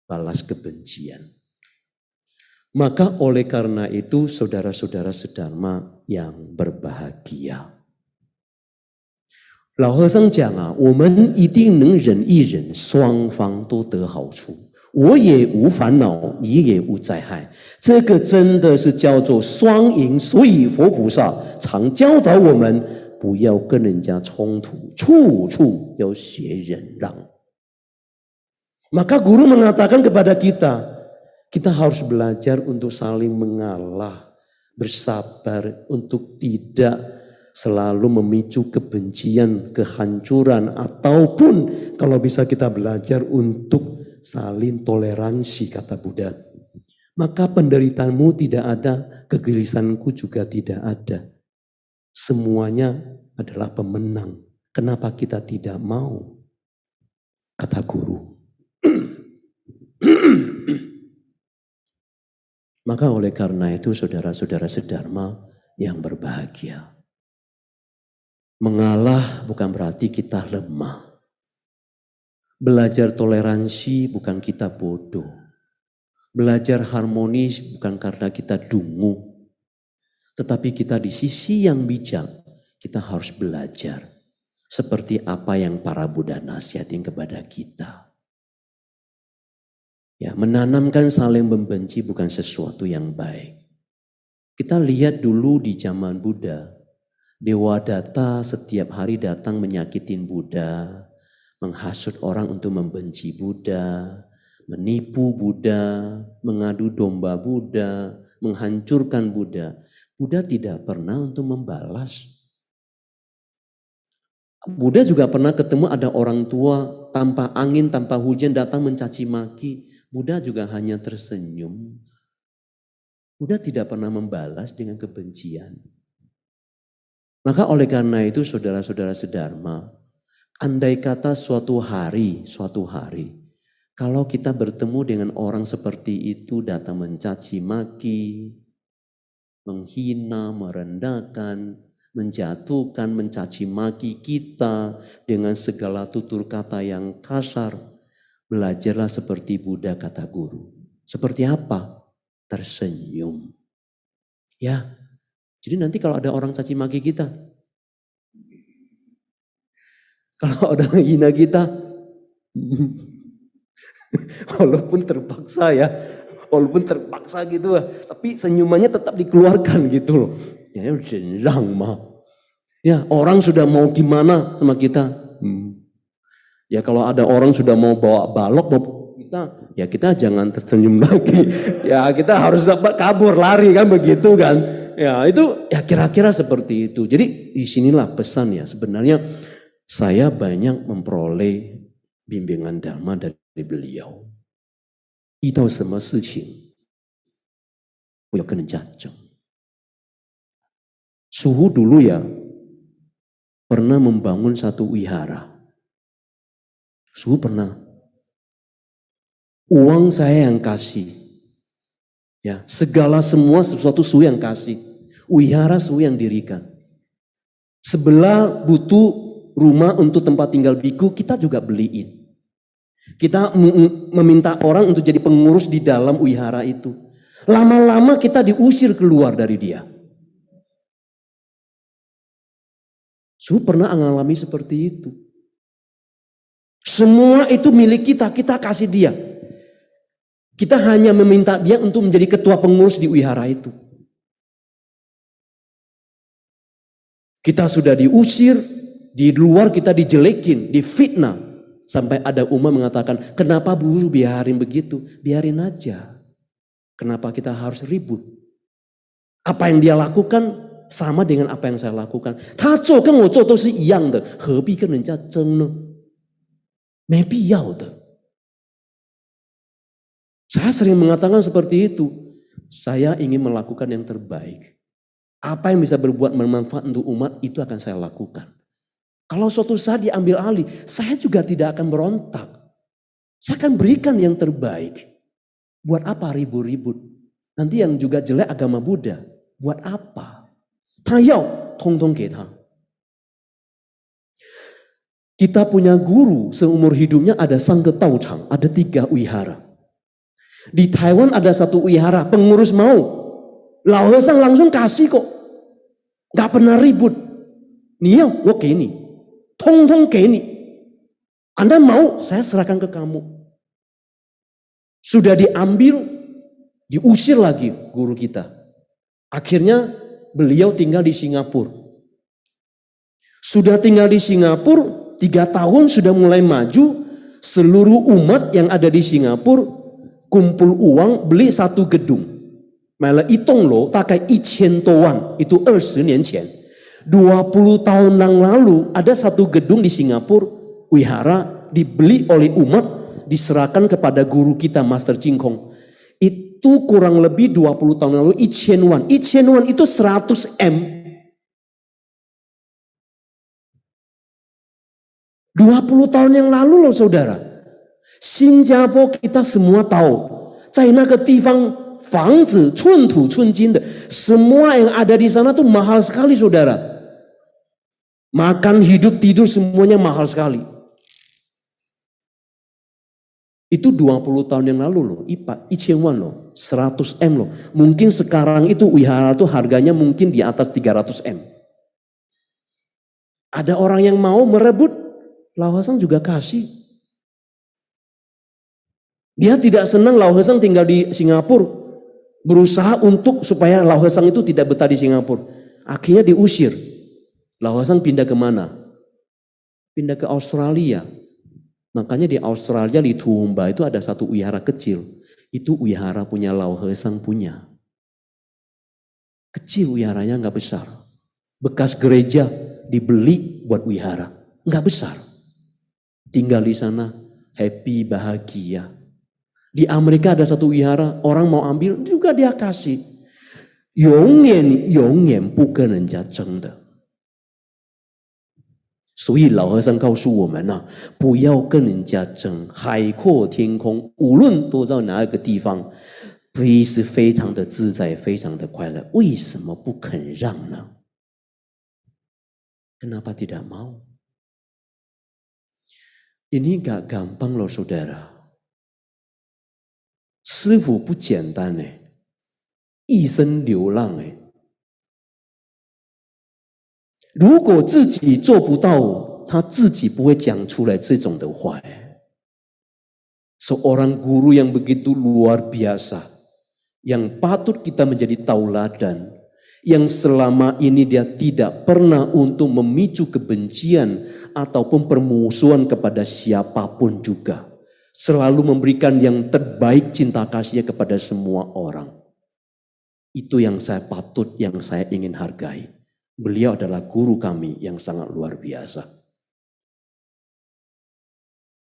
balas kebencian. Maka oleh karena itu saudara-saudara sedharma yang berbahagia. 老和尚讲啊，我们一定能忍一忍，双方都得好处。我也无烦恼，你也无灾害。这个真的是叫做双赢。所以佛菩萨常教导我们，不要跟人家冲突，处处要学忍让。Maka guru mengatakan kepada kita, kita harus belajar untuk saling mengalah, bersabar untuk tidak selalu memicu kebencian, kehancuran, ataupun kalau bisa kita belajar untuk saling toleransi, kata Buddha. Maka penderitaanmu tidak ada, kegelisahanku juga tidak ada. Semuanya adalah pemenang. Kenapa kita tidak mau? Kata guru. Maka oleh karena itu saudara-saudara sedharma yang berbahagia. Mengalah bukan berarti kita lemah. Belajar toleransi bukan kita bodoh. Belajar harmonis bukan karena kita dungu. Tetapi kita di sisi yang bijak, kita harus belajar. Seperti apa yang para Buddha nasihatin kepada kita. Ya, menanamkan saling membenci bukan sesuatu yang baik. Kita lihat dulu di zaman Buddha. Dewa Data setiap hari datang menyakitin Buddha, menghasut orang untuk membenci Buddha, menipu Buddha, mengadu domba Buddha, menghancurkan Buddha. Buddha tidak pernah untuk membalas. Buddha juga pernah ketemu ada orang tua tanpa angin, tanpa hujan datang mencaci maki. Buddha juga hanya tersenyum. Buddha tidak pernah membalas dengan kebencian. Maka oleh karena itu saudara-saudara sedharma, andai kata suatu hari, kalau kita bertemu dengan orang seperti itu datang mencaci maki, menghina, merendahkan, menjatuhkan, mencaci maki kita dengan segala tutur kata yang kasar, belajarlah seperti Buddha kata guru. Seperti apa? Tersenyum. Ya. Jadi nanti kalau ada orang caci maki kita, kalau ada yang hina kita, walaupun terpaksa gitu, tapi senyumannya tetap dikeluarkan gitu loh. Ya jenrang mah. Ya orang sudah mau gimana sama kita. Ya kalau ada orang sudah mau bawa balok mau kita, ya kita jangan tersenyum lagi. Ya kita harus kabur lari kan begitu kan. Ya itu ya kira-kira seperti itu. Jadi disinilah pesan ya sebenarnya saya banyak memperoleh bimbingan Dharma dari beliau. 遇到什么事情不要跟人家争。Suhu dulu ya pernah membangun satu wihara. Suhu pernah. Uang saya yang kasih. Ya, segala semua sesuatu Suhu yang kasih. Wihara Suhu yang dirikan. Sebelah butuh rumah untuk tempat tinggal biku, kita juga beliin. Kita meminta orang untuk jadi pengurus di dalam wihara itu. Lama-lama kita diusir keluar dari dia. Suhu pernah mengalami seperti itu. Semua itu milik kita, kita kasih dia. Kita hanya meminta dia untuk menjadi ketua pengurus di wihara itu. Kita sudah diusir, di luar kita dijelekin, difitnah. Sampai ada umat mengatakan, kenapa buruh biarin begitu? Biarin aja. Kenapa kita harus ribut? Apa yang dia lakukan sama dengan apa yang saya lakukan. Ta zhou跟我做都是一样的，何必跟人家争呢？没必要的。Saya sering mengatakan seperti itu. Saya ingin melakukan yang terbaik. Apa yang bisa bermanfaat untuk umat itu akan saya lakukan. Kalau suatu saat diambil alih, saya juga tidak akan berontak. Saya akan berikan yang terbaik. Buat apa ribut-ribut? Nanti yang juga jelek agama Buddha. Buat apa? Tayau, tong-tong kita. Kita punya guru seumur hidupnya ada Sangge Taochang, ada 3 wihara. Di Taiwan ada satu wihara, pengurus mau. Lao Hesang langsung kasih kok. Gak pernah ribut. Nih, wo给你. Tong-tong 给你. Anda mau, saya serahkan ke kamu. Sudah diambil, diusir lagi guru kita. Akhirnya beliau tinggal di Singapura. Sudah tinggal di Singapura, 3 tahun sudah mulai maju. Seluruh umat yang ada di Singapura kumpul uang beli satu gedung. 买了一栋楼大概1000多万, itu 20 年前. 20 tahun yang lalu ada satu gedung di Singapura, wihara dibeli oleh umat, diserahkan kepada guru kita Master Ching Kong. Itu kurang lebih 20 tahun lalu 1000 won. 1000 won itu 100 M. 20 tahun yang lalu loh saudara. Singapura kita semua tahu, 在那个地方房子寸土寸金的, semua yang ada di sana tuh mahal sekali saudara. Makan, hidup, tidur semuanya mahal sekali. Itu 20 tahun yang lalu loh, 1000 won loh, 100 M loh. Mungkin sekarang itu wihara tuh harganya mungkin di atas 300 M. Ada orang yang mau merebut, Lao Hesang juga kasih. Dia tidak senang Lao Hesang tinggal di Singapura. Berusaha untuk supaya Lao Hesang itu tidak betah di Singapura. Akhirnya diusir. Lao Hasang pindah ke mana? Pindah ke Australia. Makanya di Australia di Tumba itu ada satu wihara kecil. Itu wihara punya Lao Hasang punya. Kecil wiharanya nggak besar. Bekas gereja dibeli buat wihara. Nggak besar. Tinggal di sana happy, bahagia. Di Amerika ada satu wihara, orang mau ambil juga dia kasih. 永远不跟人家争的。所以老和尚告诉我们啊，不要跟人家争，海阔天空，无论多到哪一个地方，是非常的自在，非常的快乐。为什么不肯让呢？ Kenapa tidak mau? Ini gak gampang loh saudara. 师父不简单哎，一生流浪哎。如果自己做不到，他自己不会讲出来这种的话。Seorang guru yang begitu luar biasa, yang patut kita menjadi tauladan, yang selama ini dia tidak pernah untuk memicu kebencian ataupun permusuhan kepada siapapun juga. Selalu memberikan yang terbaik cinta kasihnya kepada semua orang. Itu yang saya patut, yang saya ingin hargai. Beliau adalah guru kami yang sangat luar biasa.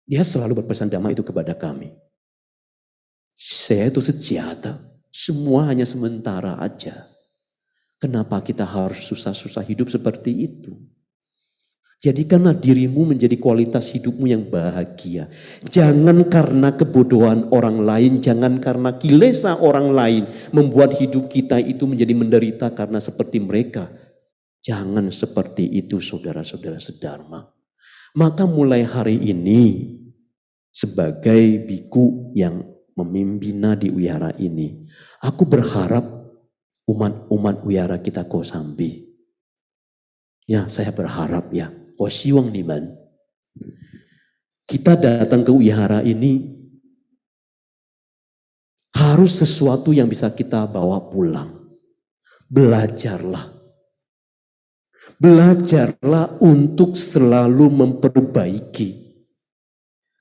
Dia selalu berpesan damai itu kepada kami. Saya itu sejata, semua hanya sementara aja. Kenapa kita harus susah-susah hidup seperti itu? Jadikanlah dirimu menjadi kualitas hidupmu yang bahagia. Jangan karena kebodohan orang lain, jangan karena kilesa orang lain membuat hidup kita itu menjadi menderita karena seperti mereka. Jangan seperti itu saudara-saudara sedharma. Maka mulai hari ini sebagai biku yang memimpin di wihara ini, aku berharap umat-umat wihara kita Kosambi. Ya, saya berharap ya. 我希望你们 kita datang ke wihara ini harus sesuatu yang bisa kita bawa pulang. Belajarlah. Belajarlah untuk selalu memperbaiki.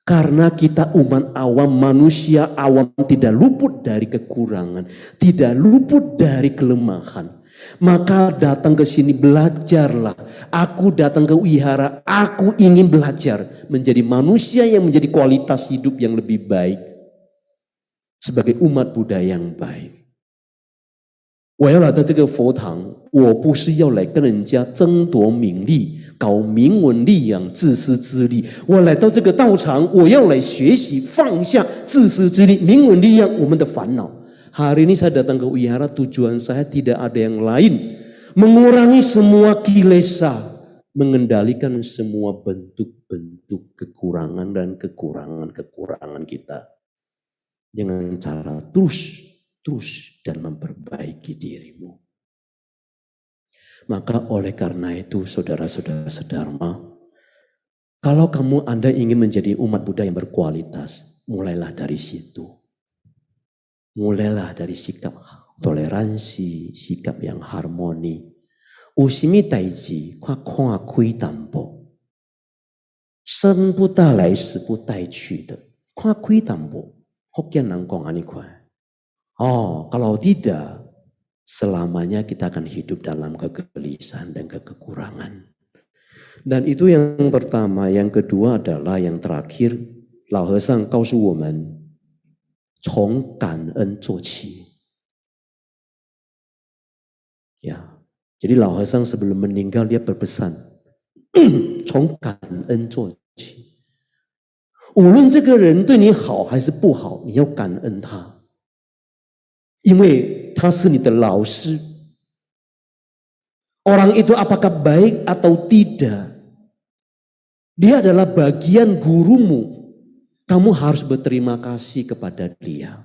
Karena kita umat awam, manusia awam tidak luput dari kekurangan, tidak luput dari kelemahan. Maka datang ke sini belajarlah. Aku datang ke wihara, aku ingin belajar menjadi manusia yang menjadi kualitas hidup yang lebih baik. Sebagai umat Buddha yang baik. 我要来到这个佛堂，我不是要来跟人家争夺名利，搞名闻利养、自私自利。我来到这个道场，我要来学习放下自私自利、名闻利养我们的烦恼。 Hari ini saya datang ke wihara, tujuan saya tidak ada yang lain. Mengurangi semua kilesa. Mengendalikan semua bentuk-bentuk kekurangan dan kekurangan-kekurangan kita. Dengan cara terus dan memperbaiki dirimu. Maka oleh karena itu saudara-saudara sedharma, kalau Anda ingin menjadi umat Buddha yang berkualitas, mulailah dari situ. Mulailah dari sikap toleransi, sikap yang harmoni. Usimi taiji, kwa kui tambo. Shen bu da lai, shi bu dai qu de. Kwa kui tambo. Hokkien nang gong ani kuai. Oh, kalau tidak, selamanya kita akan hidup dalam kegelisahan dan kekurangan. Dan itu yang pertama. Yang kedua adalah yang terakhir. Lao Hesang 告诉我们 从感恩做起. Ya, jadi Lao Hesang sebelum meninggal dia berpesan, 从感恩做起. 无论这个人对你好还是不好，你要感恩他，因为他是你的老师。Orang itu apakah baik atau tidak, dia adalah bagian gurumu. Kamu harus berterima kasih kepada dia.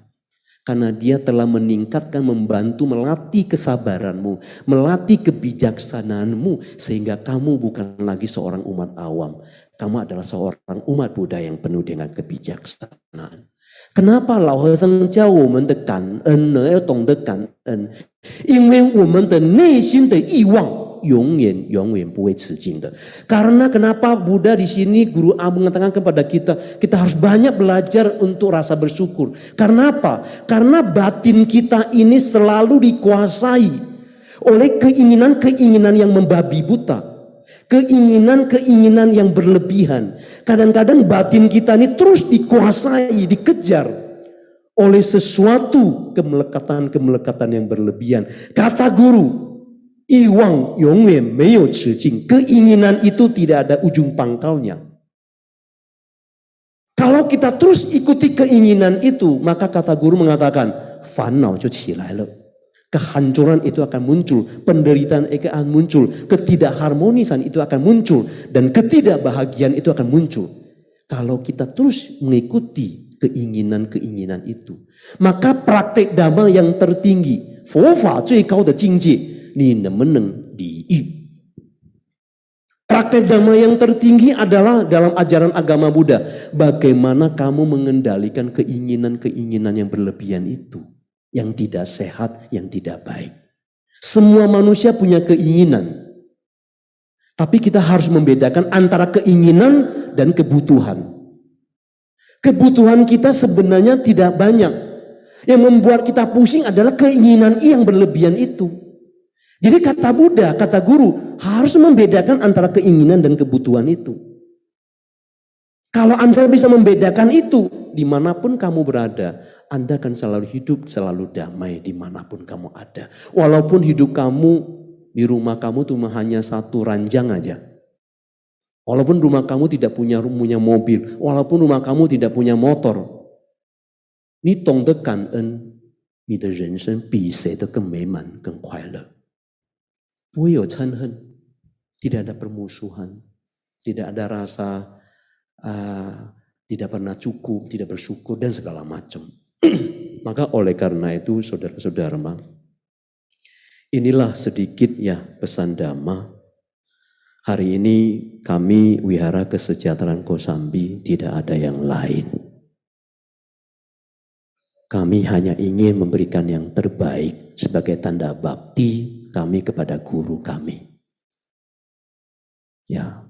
Karena dia telah meningkatkan, membantu, melatih kesabaranmu, melatih kebijaksanaanmu. Sehingga kamu bukan lagi seorang umat awam. Kamu adalah seorang umat Buddha yang penuh dengan kebijaksanaan. Kenapa Lao Hesang 教我们的感恩呢？要懂得感恩，因为我们的内心的欲望永远不会吃惊的. Karena kenapa Buddha di sini Guru A mengatakan kepada kita, kita harus banyak belajar untuk rasa bersyukur. Karena apa? Karena batin kita ini selalu dikuasai oleh keinginan-keinginan yang membabi buta. Keinginan-keinginan yang berlebihan. Kadang-kadang batin kita ini terus dikuasai, dikejar oleh sesuatu kemelekatan-kemelekatan yang berlebihan. Kata guru, Iwang yongyan meiyo cicing. Keinginan itu tidak ada ujung pangkalnya. Kalau kita terus ikuti keinginan itu, maka kata guru mengatakan, fannao jo qilai le. Kehancuran itu akan muncul, penderitaan itu akan muncul, ketidakharmonisan itu akan muncul, dan ketidakbahagiaan itu akan muncul. Kalau kita terus mengikuti keinginan-keinginan itu, maka praktek dhamma yang tertinggi, Fofa最高的境界，你能不能理喻？ Praktek dhamma yang tertinggi adalah dalam ajaran agama Buddha. Bagaimana kamu mengendalikan keinginan-keinginan yang berlebihan itu. Yang tidak sehat, yang tidak baik. Semua manusia punya keinginan. Tapi kita harus membedakan antara keinginan dan kebutuhan. Kebutuhan kita sebenarnya tidak banyak. Yang membuat kita pusing adalah keinginan yang berlebihan itu. Jadi kata Buddha, kata guru, harus membedakan antara keinginan dan kebutuhan itu. Kalau Anda bisa membedakan itu, dimanapun kamu berada, Anda akan selalu hidup, selalu damai dimanapun kamu ada. Walaupun hidup kamu, di rumah kamu cuma hanya satu ranjang aja. Walaupun rumah kamu tidak punya mobil, walaupun rumah kamu tidak punya motor. Ni dong de kan en, ni de rensheng bi sei de geng meiman, geng kuailai. Tidak ada permusuhan, tidak ada rasa tidak pernah cukup, tidak bersyukur dan segala macam. Maka oleh karena itu saudara-saudara, inilah sedikit ya pesan Dhamma. Hari ini kami Wihara Kesejahteraan Kosambi tidak ada yang lain. Kami hanya ingin memberikan yang terbaik sebagai tanda bakti kami kepada guru kami. Ya,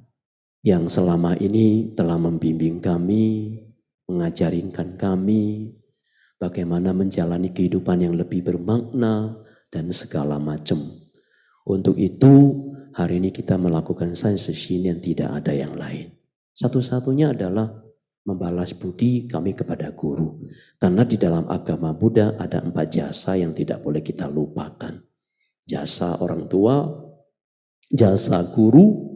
yang selama ini telah membimbing kami, mengajarkan kami bagaimana menjalani kehidupan yang lebih bermakna dan segala macam. Untuk itu, hari ini kita melakukan sanseshin yang tidak ada yang lain. Satu-satunya adalah membalas budi kami kepada guru. Karena di dalam agama Buddha ada 4 jasa yang tidak boleh kita lupakan. Jasa orang tua, jasa guru,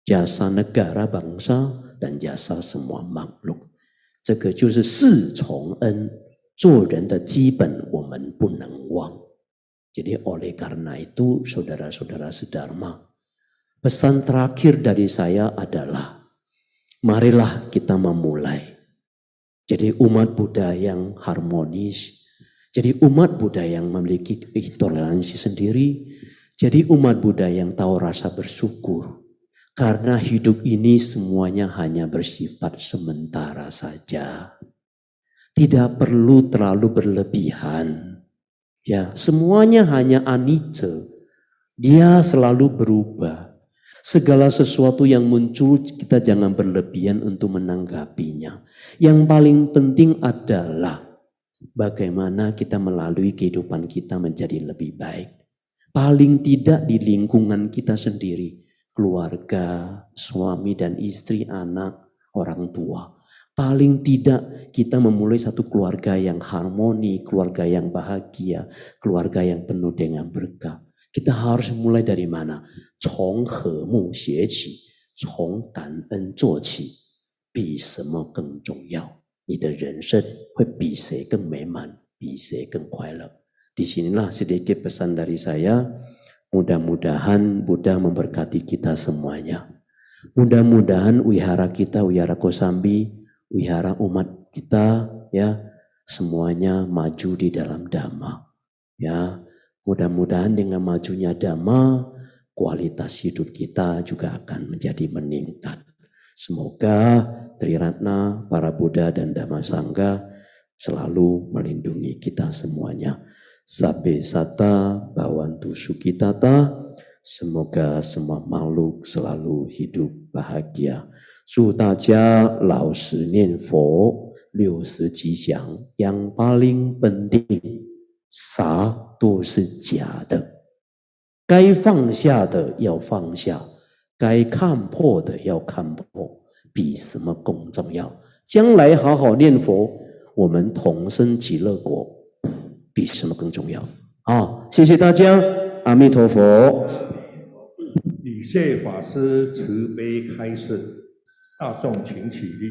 jasa negara bangsa, dan jasa semua makhluk. 这个就是四重恩，做人的基本我们不能忘。Jadi oleh karena itu saudara-saudara sedharma, pesan terakhir dari saya adalah marilah kita memulai. Jadi umat Buddha yang harmonis, jadi umat Buddha yang memiliki intoleransi sendiri, jadi umat Buddha yang tahu rasa bersyukur. Karena hidup ini semuanya hanya bersifat sementara saja. Tidak perlu terlalu berlebihan. Ya, semuanya hanya anicca. Dia selalu berubah. Segala sesuatu yang muncul kita jangan berlebihan untuk menanggapinya. Yang paling penting adalah bagaimana kita melalui kehidupan kita menjadi lebih baik. Paling tidak di lingkungan kita sendiri. Keluarga, suami dan istri, anak, orang tua. Paling tidak kita memulai satu keluarga yang harmoni, keluarga yang bahagia, keluarga yang penuh dengan berkah. Kita harus mulai dari mana? 从和睦学起，从感恩做起，比什么更重要？你的人生会比谁更美满，比谁更快乐。Disinilah sedikit pesan dari saya. Mudah-mudahan Buddha memberkati kita semuanya. Mudah-mudahan wihara kita, wihara Kosambi, wihara umat kita, ya semuanya maju di dalam Dhamma. Ya, mudah-mudahan dengan majunya Dhamma, kualitas hidup kita juga akan menjadi meningkat. Semoga Triratna, para Buddha dan Dhamma Sangha selalu melindungi kita semuanya. Sabbe sata bhavantu sukhitata, Semoga semua makhluk selalu hidup bahagia. 祝大家老实念佛，60吉祥，yang paling penting，啥都是假的，该放下的要放下，该看破的要看破，比什么更重要？将来好好念佛，我们同生极乐国，比什么更重要？好，谢谢大家，阿弥陀佛。礼谢法师慈悲开示，大众请起立。